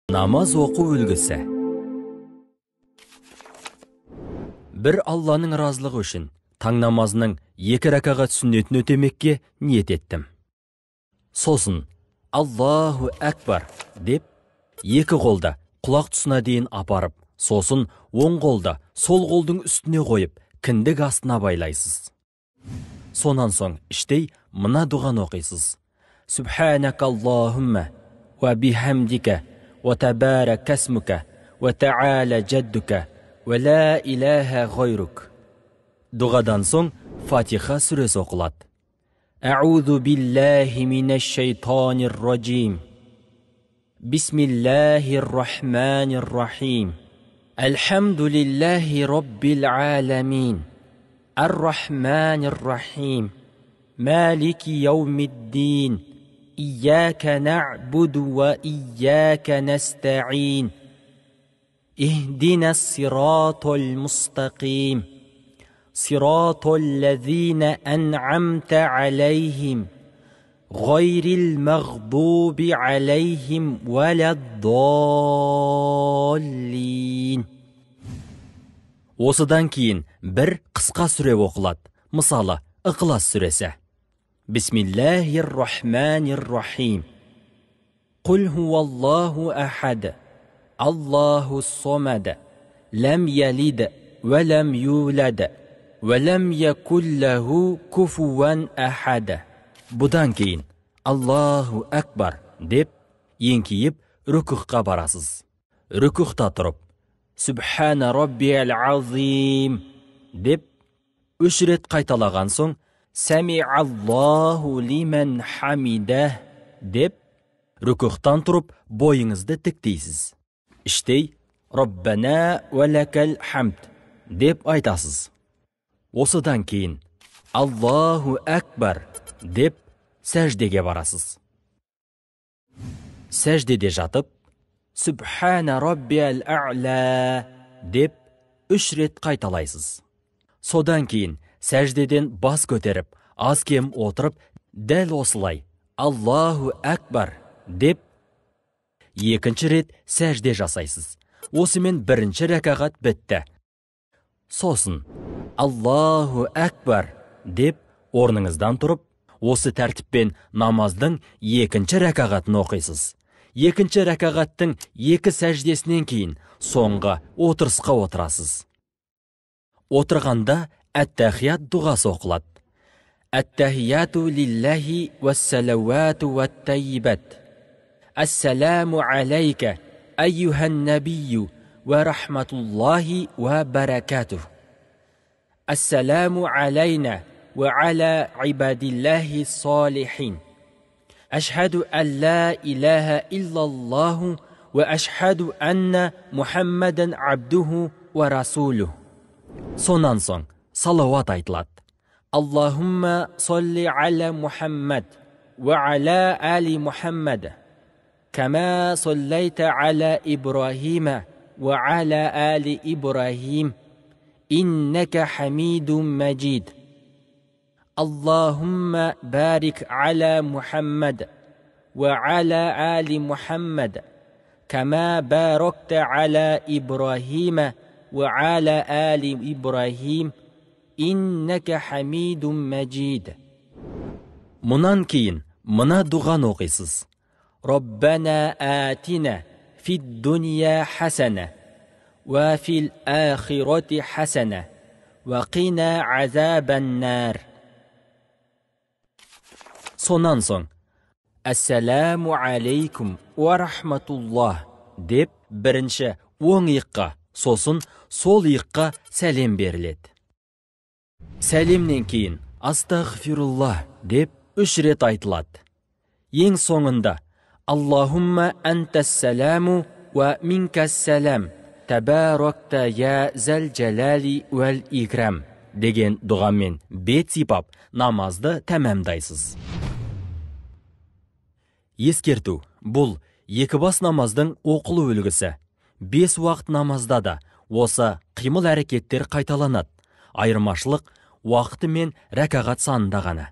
Намаз оқу үлгісі. Бір Алланың разылығы үшін таң намазының 2 ракағат сүннетін өтемекке ниет еттім. Сосын Аллаху Әкбар деп 2 қолда құлақ тұсына дейін апарып, сосын оң қолда сол қолдың үстіне қойып, кіндік астына байлайсыз. Сонан соң іштей мына дұғаны оқисыз. Субханакаллахумма ва бихамдика ва табарак асмука ва та'ала джаддука ва ла илаха гайрук. Дұғадан соң Фатиха сүресі оқылады. А'удhu billahi minash shaytanir rajim. Bismillahir rahmanir rahim. Alhamdulillahi rabbil alamin. Ar-rahmanir rahim. Maliki yawmiddin. İyyâke na'budu ve iyyâke nesta'in. İhdinas siratal mustaqim. Siratal lezîne en'amte aleyhim. Gayril mağdubi aleyhim veleddallin. Осыдан кейін бір қысқа сүре оқылады. Мысалы, Иқлас сүресі. Бисмиллахир-рахманир-рахим. Қул хуаллаху ахад. Аллаху сомад. Лам ялид ва лам юлад. Ва лам якуллаху куфуан ахад. Бұдан кейін Аллаху Акбар деп еңкейіп рүкүхқа барасыз. Рүкүхта тұрып Субхана раббиал азим деп 3 рет қайталаған соң Сами-Аллаху лиман хамидах деп рүкүхтан тұрып бойыңызды тіктейсіз. Іштей Раббана ва лакал хамд деп айтасыз. Осыдан кейін Аллаху Акбар деп сәждеге барасыз. Сәждеде жатып Субхана раббиал а'ла деп 3 рет қайталайсыз. Содан кейін сәждеден бас көтеріп, аз кем отырып, дәл осылай Аллаху Акбар деп 2 рет сәжде жасайсыз. Осымен 1-ші рәкағат бітті. Сосын Аллаху Акбар деп орныңыздан тұрып, осы тәртіппен намаздың 2-ші рәкағатын оқисыз. 2-ші рәкағаттың 2 сәждесінен кейін соңғы отырысқа отырасыз. Отырғанда әт-тахият дұғасы оқылады. Әт-тахияту лиллахи вассалавату ваттайибат. Ассаламу алейка, айюхан набию, ва рахматуллахи ва баракатух. Ассаламу алейна, ва аля ибадиллахи салихин. Ашхаду ан ла илаха иллаллаху, ва ашхаду анна Мухаммадан абдуху ва расулух. Сонан соң салауат айтылады. Аллахумма салли аля Мухаммад ва аля али Мухаммад. Кама саллайта аля Ибрахима ва аля али Ибрахим. Иннака хамидун маджид. Аллахумма барик аля Мухаммад ва аля али Мухаммад. Кама баракта аля Ибрахима وعلى آل إبراهيم إنك حميد مجيد. Мұнан кейін мына дұғаны оқисыз. ربنا آتنا في الدنيا حسنة وفي الآخرة حسنة وقنا عذاب النار. Сонан соң Ассаламу алейкум ва рахматуллах деп 1-ші оң иыққа, сосын сол иыққа сәлем беріледі. Сәлемнен кейін астағфируллах деп 3 рет айтылады. Ең соңында Аллахумма антассаламу ва минкассалам табаракта я зәл джалали вәл икрам деген дұғамен бет сипап намазды тәмәмдайсыз. Ескерту, бұл 2 бас намаздың оқылу үлгісі. 5 уақыт намазда да осы қимыл әрекеттер қайталанады. Айырмашылық уақыты мен рәкағат санында ғана.